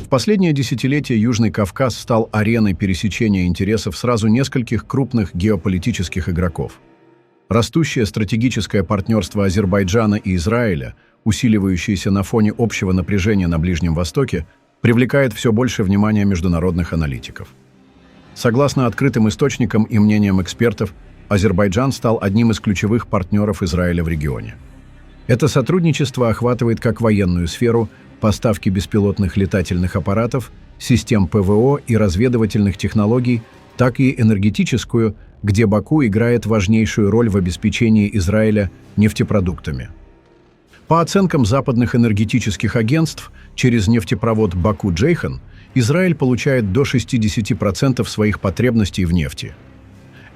В последнее десятилетие Южный Кавказ стал ареной пересечения интересов сразу нескольких крупных геополитических игроков. Растущее стратегическое партнерство Азербайджана и Израиля, усиливающееся на фоне общего напряжения на Ближнем Востоке, привлекает все больше внимания международных аналитиков. Согласно открытым источникам и мнениям экспертов, Азербайджан стал одним из ключевых партнеров Израиля в регионе. Это сотрудничество охватывает как военную сферу, поставки беспилотных летательных аппаратов, систем ПВО и разведывательных технологий, так и энергетическую, где Баку играет важнейшую роль в обеспечении Израиля нефтепродуктами. По оценкам западных энергетических агентств, через нефтепровод Баку-Джейхан Израиль получает до 60% своих потребностей в нефти.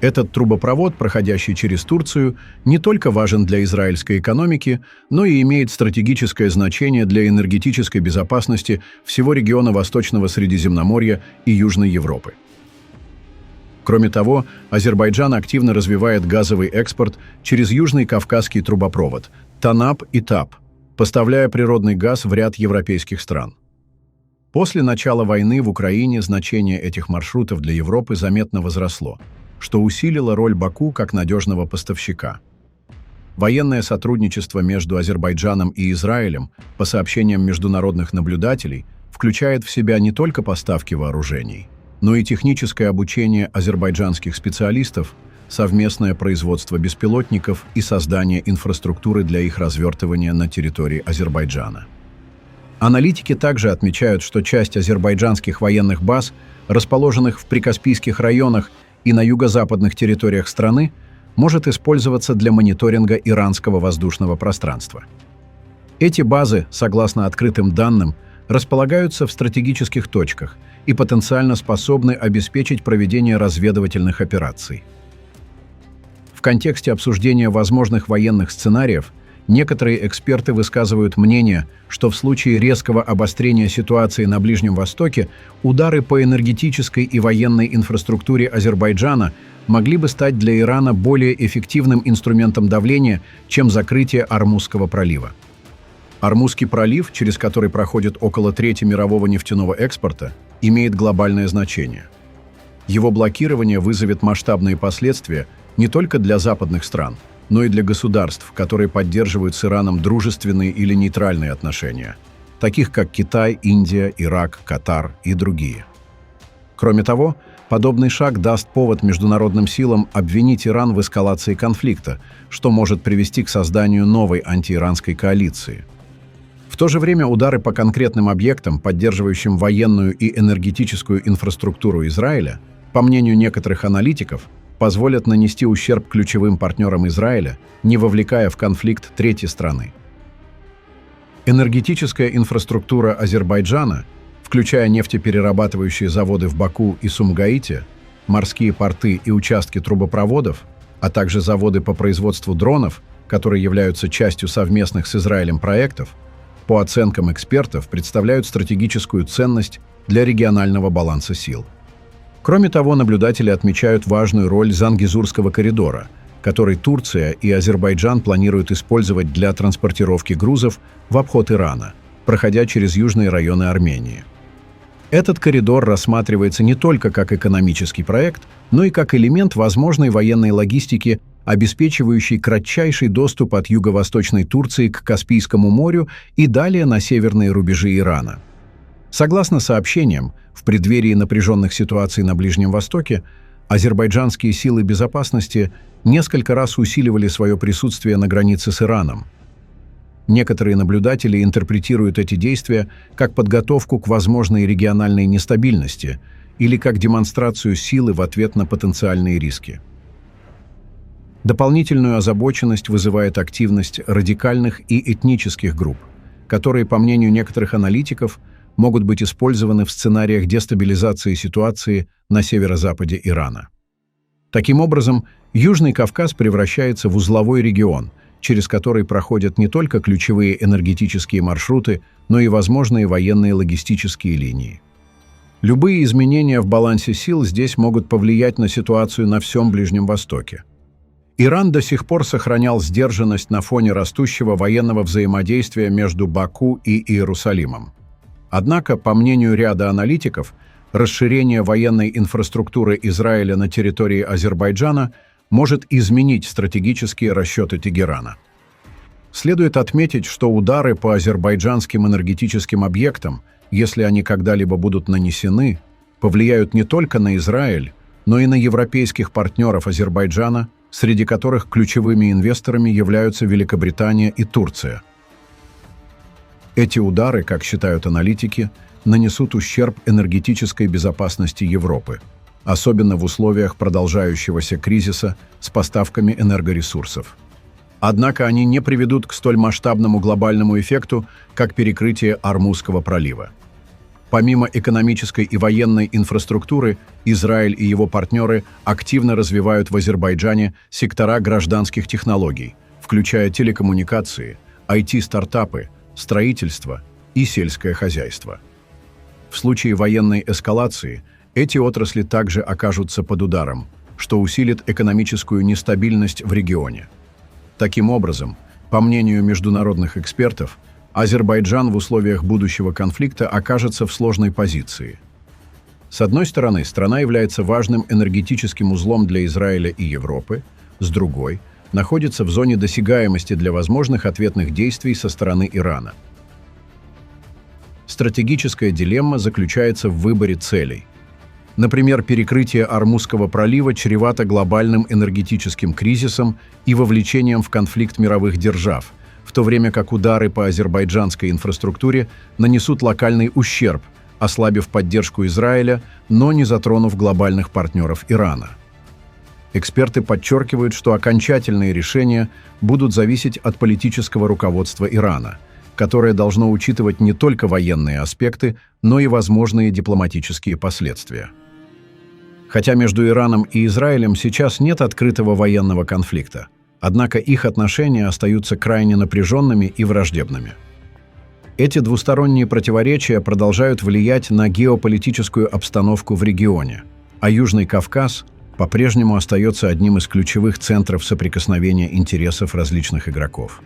Этот трубопровод, проходящий через Турцию, не только важен для израильской экономики, но и имеет стратегическое значение для энергетической безопасности всего региона Восточного Средиземноморья и Южной Европы. Кроме того, Азербайджан активно развивает газовый экспорт через Южный Кавказский трубопровод ТАНАП и ТАП, поставляя природный газ в ряд европейских стран. После начала войны в Украине значение этих маршрутов для Европы заметно возросло, что усилило роль Баку как надежного поставщика. Военное сотрудничество между Азербайджаном и Израилем, по сообщениям международных наблюдателей, включает в себя не только поставки вооружений, но и техническое обучение азербайджанских специалистов, совместное производство беспилотников и создание инфраструктуры для их развертывания на территории Азербайджана. Аналитики также отмечают, что часть азербайджанских военных баз, расположенных в прикаспийских районах и на юго-западных территориях страны, может использоваться для мониторинга иранского воздушного пространства. Эти базы, согласно открытым данным, располагаются в стратегических точках и потенциально способны обеспечить проведение разведывательных операций. В контексте обсуждения возможных военных сценариев некоторые эксперты высказывают мнение, что в случае резкого обострения ситуации на Ближнем Востоке удары по энергетической и военной инфраструктуре Азербайджана могли бы стать для Ирана более эффективным инструментом давления, чем закрытие Ормузского пролива. Ормузский пролив, через который проходит около трети мирового нефтяного экспорта, имеет глобальное значение. Его блокирование вызовет масштабные последствия не только для западных стран, но и для государств, которые поддерживают с Ираном дружественные или нейтральные отношения, таких как Китай, Индия, Ирак, Катар и другие. Кроме того, подобный шаг даст повод международным силам обвинить Иран в эскалации конфликта, что может привести к созданию новой антииранской коалиции. В то же время удары по конкретным объектам, поддерживающим военную и энергетическую инфраструктуру Израиля, по мнению некоторых аналитиков, позволят нанести ущерб ключевым партнерам Израиля, не вовлекая в конфликт третьей страны. Энергетическая инфраструктура Азербайджана, включая нефтеперерабатывающие заводы в Баку и Сумгаите, морские порты и участки трубопроводов, а также заводы по производству дронов, которые являются частью совместных с Израилем проектов, по оценкам экспертов, представляют стратегическую ценность для регионального баланса сил. Кроме того, наблюдатели отмечают важную роль Зангезурского коридора, который Турция и Азербайджан планируют использовать для транспортировки грузов в обход Ирана, проходя через южные районы Армении. Этот коридор рассматривается не только как экономический проект, но и как элемент возможной военной логистики, обеспечивающий кратчайший доступ от юго-восточной Турции к Каспийскому морю и далее на северные рубежи Ирана. Согласно сообщениям, в преддверии напряженных ситуаций на Ближнем Востоке, азербайджанские силы безопасности несколько раз усиливали свое присутствие на границе с Ираном. Некоторые наблюдатели интерпретируют эти действия как подготовку к возможной региональной нестабильности или как демонстрацию силы в ответ на потенциальные риски. Дополнительную озабоченность вызывает активность радикальных и этнических групп, которые, по мнению некоторых аналитиков, могут быть использованы в сценариях дестабилизации ситуации на северо-западе Ирана. Таким образом, Южный Кавказ превращается в узловой регион, через который проходят не только ключевые энергетические маршруты, но и возможные военные логистические линии. Любые изменения в балансе сил здесь могут повлиять на ситуацию на всем Ближнем Востоке. Иран до сих пор сохранял сдержанность на фоне растущего военного взаимодействия между Баку и Иерусалимом. Однако, по мнению ряда аналитиков, расширение военной инфраструктуры Израиля на территории Азербайджана может изменить стратегические расчеты Тегерана. Следует отметить, что удары по азербайджанским энергетическим объектам, если они когда-либо будут нанесены, повлияют не только на Израиль, но и на европейских партнеров Азербайджана, среди которых ключевыми инвесторами являются Великобритания и Турция. Эти удары, как считают аналитики, нанесут ущерб энергетической безопасности Европы, особенно в условиях продолжающегося кризиса с поставками энергоресурсов. Однако они не приведут к столь масштабному глобальному эффекту, как перекрытие Ормузского пролива. Помимо экономической и военной инфраструктуры, Израиль и его партнеры активно развивают в Азербайджане сектора гражданских технологий, включая телекоммуникации, IT-стартапы, строительство и сельское хозяйство. В случае военной эскалации эти отрасли также окажутся под ударом, что усилит экономическую нестабильность в регионе. Таким образом, по мнению международных экспертов, Азербайджан в условиях будущего конфликта окажется в сложной позиции. С одной стороны, страна является важным энергетическим узлом для Израиля и Европы, с другой – находится в зоне досягаемости для возможных ответных действий со стороны Ирана. Стратегическая дилемма заключается в выборе целей. Например, перекрытие Ормузского пролива чревато глобальным энергетическим кризисом и вовлечением в конфликт мировых держав, в то время как удары по азербайджанской инфраструктуре нанесут локальный ущерб, ослабив поддержку Израиля, но не затронув глобальных партнеров Ирана. Эксперты подчеркивают, что окончательные решения будут зависеть от политического руководства Ирана, которое должно учитывать не только военные аспекты, но и возможные дипломатические последствия. Хотя между Ираном и Израилем сейчас нет открытого военного конфликта, однако их отношения остаются крайне напряженными и враждебными. Эти двусторонние противоречия продолжают влиять на геополитическую обстановку в регионе, а Южный Кавказ по-прежнему остается одним из ключевых центров соприкосновения интересов различных игроков.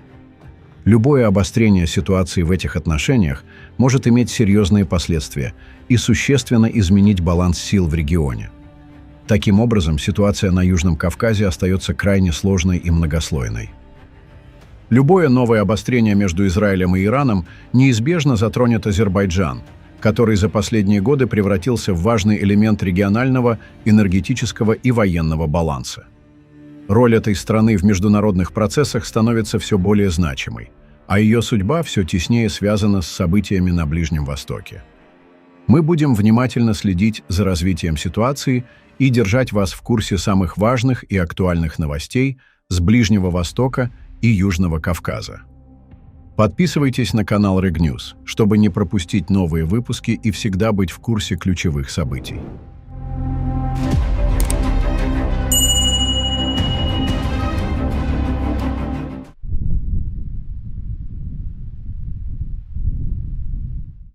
Любое обострение ситуации в этих отношениях может иметь серьезные последствия и существенно изменить баланс сил в регионе. Таким образом, ситуация на Южном Кавказе остается крайне сложной и многослойной. Любое новое обострение между Израилем и Ираном неизбежно затронет Азербайджан, который за последние годы превратился в важный элемент регионального, энергетического и военного баланса. Роль этой страны в международных процессах становится все более значимой, а ее судьба все теснее связана с событиями на Ближнем Востоке. Мы будем внимательно следить за развитием ситуации и держать вас в курсе самых важных и актуальных новостей с Ближнего Востока и Южного Кавказа. Подписывайтесь на канал Регньюз, чтобы не пропустить новые выпуски и всегда быть в курсе ключевых событий.